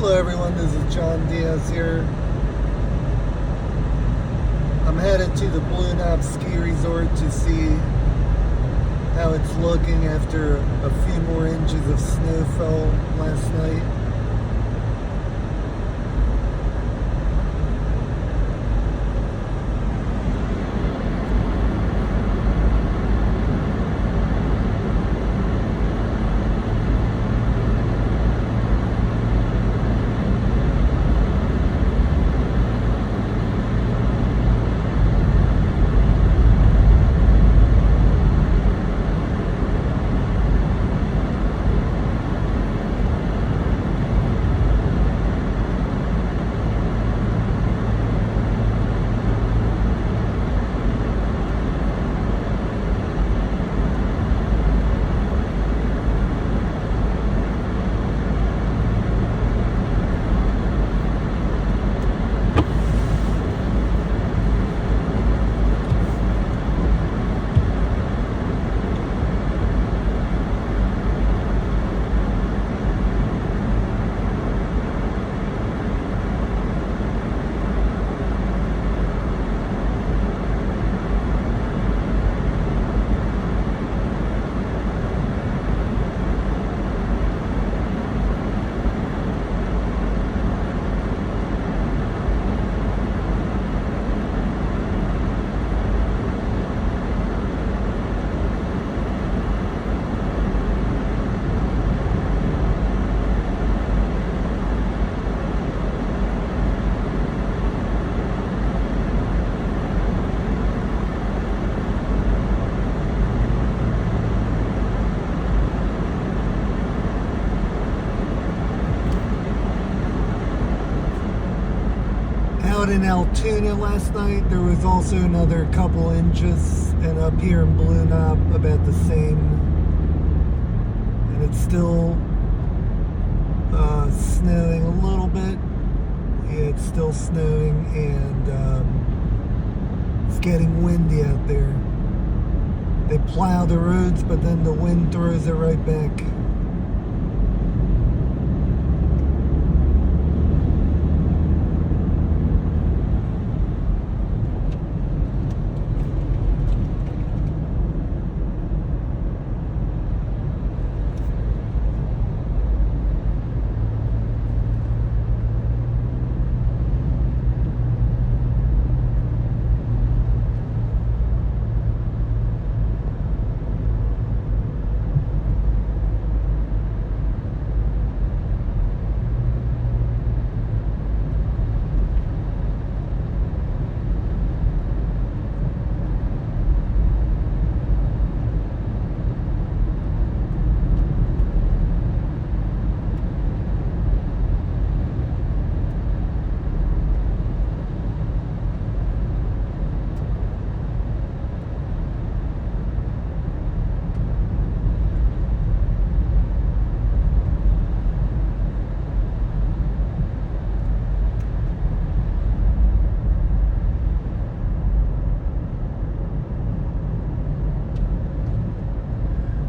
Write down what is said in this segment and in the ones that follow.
Hello everyone, this is John Diaz here. I'm headed to the Blue Knob Ski Resort to see how it's looking after a few more inches of snow fell last night. Out in Altoona last night, there was also another couple inches, and up here in Blue Knob, about the same. And it's still snowing a little bit. Yeah, it's still snowing, and it's getting windy out there. They plow the roads, but then the wind throws it right back.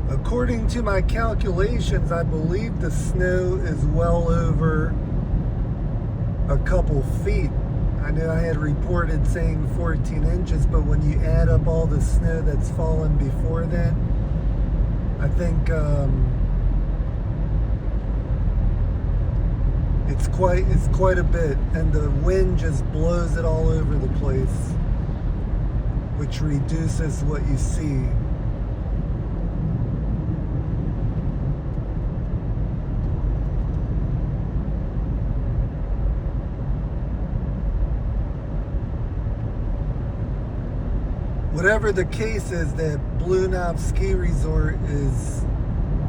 According to my calculations, I believe the snow is well over a couple feet. I know I had reported saying 14 inches, but when you add up all the snow that's fallen before that, I think it's quite a bit, and the wind just blows it all over the place, which reduces what you see. Whatever the case is, that Blue Knob Ski Resort is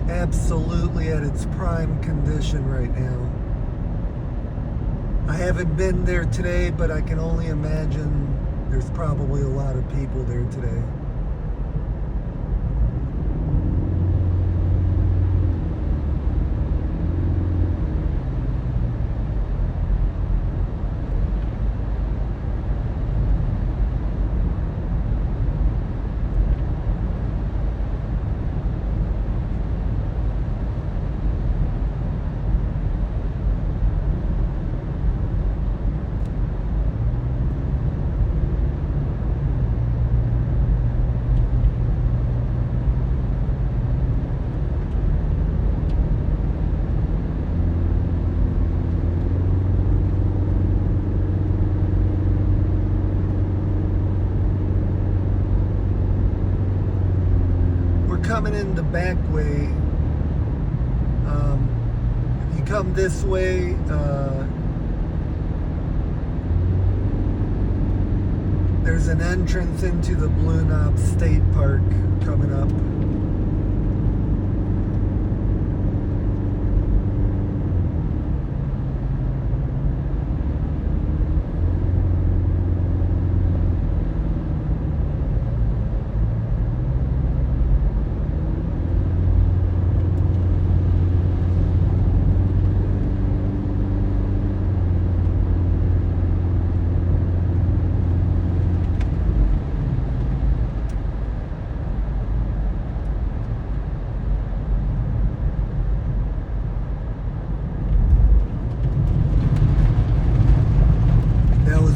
absolutely at its prime condition right now. I haven't been there today, but I can only imagine there's probably a lot of people there today. coming in the back way, if you come this way, there's an entrance into the Blue Knob State Park coming up.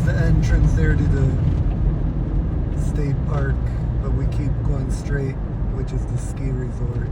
Entrance there to the state park, but we keep going straight, which is the ski resort.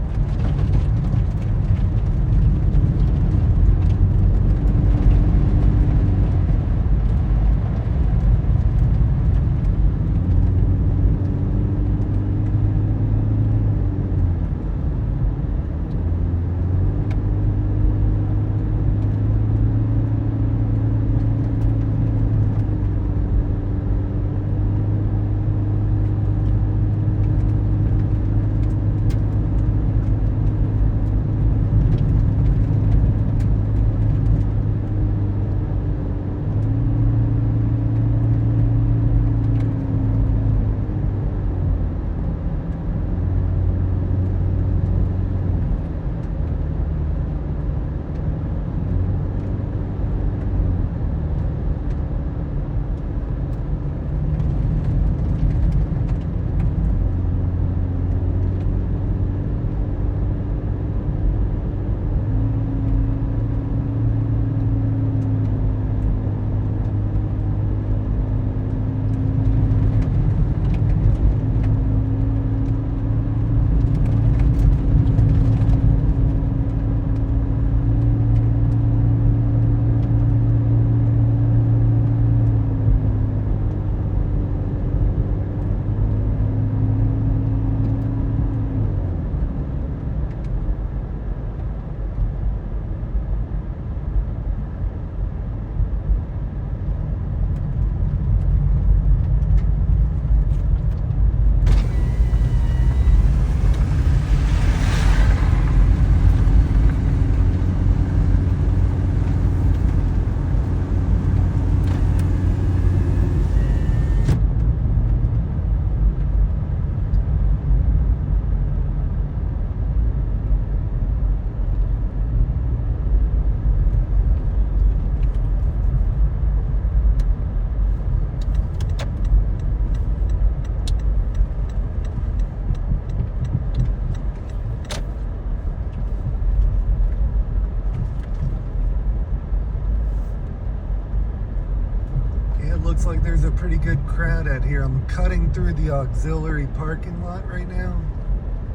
Looks like there's a pretty good crowd out here. I'm cutting through the auxiliary parking lot right now,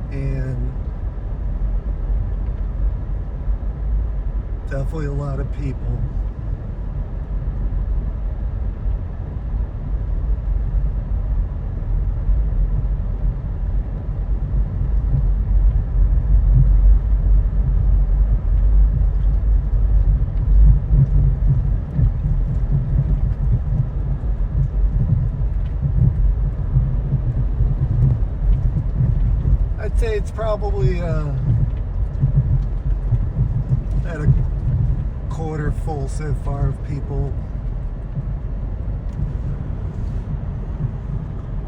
and definitely a lot of people. I'd say it's probably at a quarter full so far of people,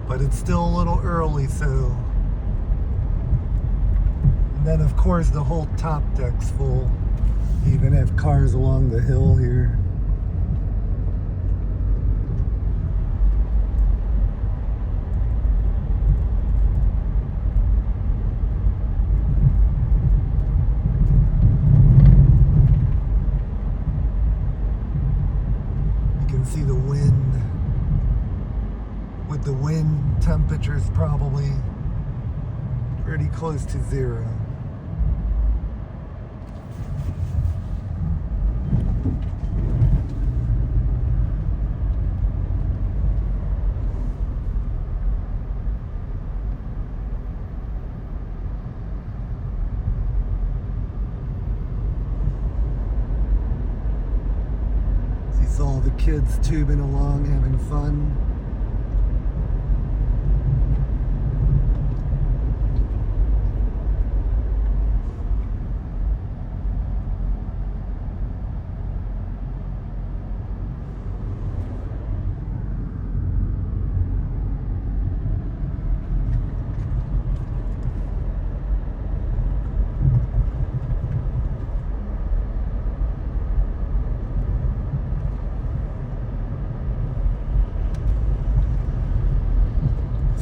but it's still a little early, so. And then of course the whole top deck's full. You even have cars along the hill here. See the wind. With the wind, temperature's probably pretty close to zero. It's all the kids tubing along, having fun.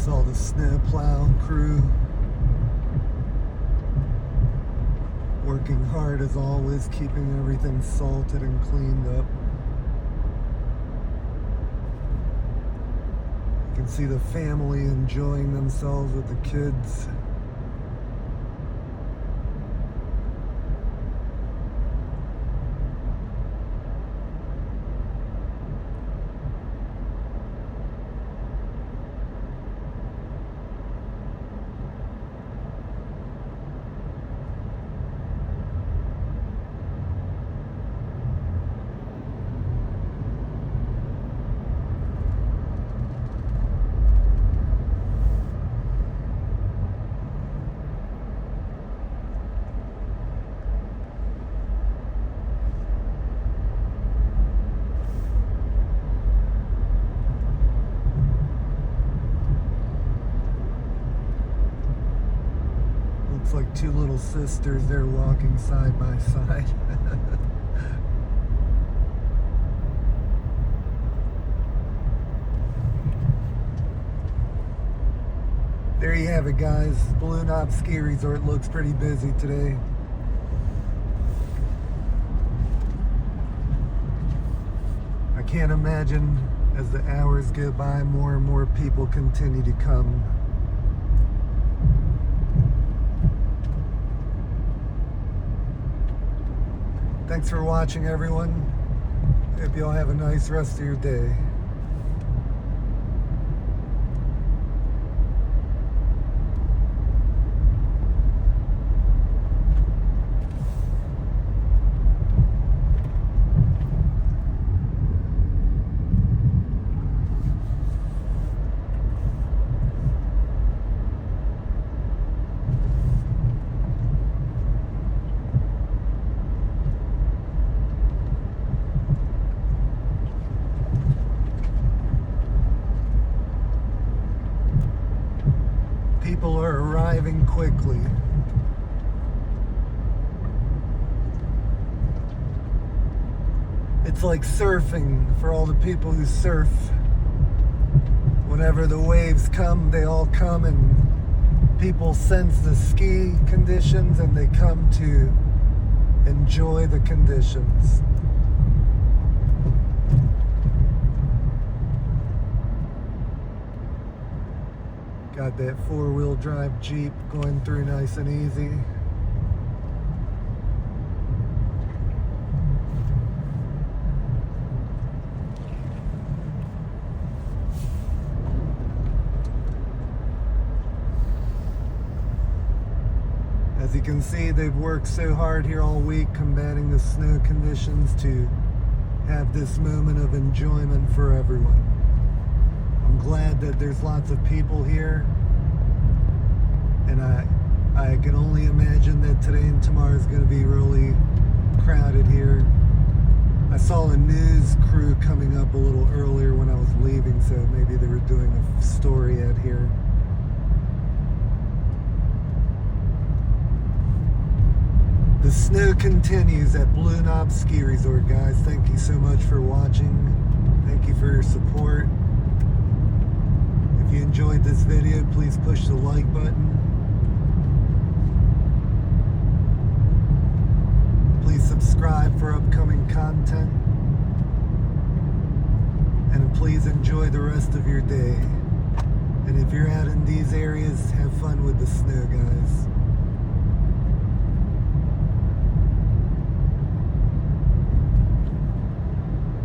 All the snowplow crew working hard as always, keeping everything salted and cleaned up. You can see the family enjoying themselves with the kids. Looks like two little sisters, they're walking side by side. There you have it, guys. Blue Knob Ski Resort looks pretty busy today. I can't imagine as the hours go by, more and more people continue to come. Thanks for watching, everyone. Hope you all have a nice rest of your day. People are arriving quickly. It's like surfing for all the people who surf. Whenever the waves come, they all come, and people sense the ski conditions and they come to enjoy the conditions. Got that four-wheel drive Jeep going through nice and easy. As you can see, they've worked so hard here all week combating the snow conditions to have this moment of enjoyment for everyone. I'm glad that there's lots of people here, and I can only imagine that today and tomorrow is going to be really crowded here. I saw a news crew coming up a little earlier when I was leaving, so maybe they were doing a story ad here. The snow continues at Blue Knob Ski Resort, guys. Thank you so much for watching. Thank you for your support. If you enjoyed this video, please push the like button. Please subscribe for upcoming content. And please enjoy the rest of your day. And if you're out in these areas, have fun with the snow, guys.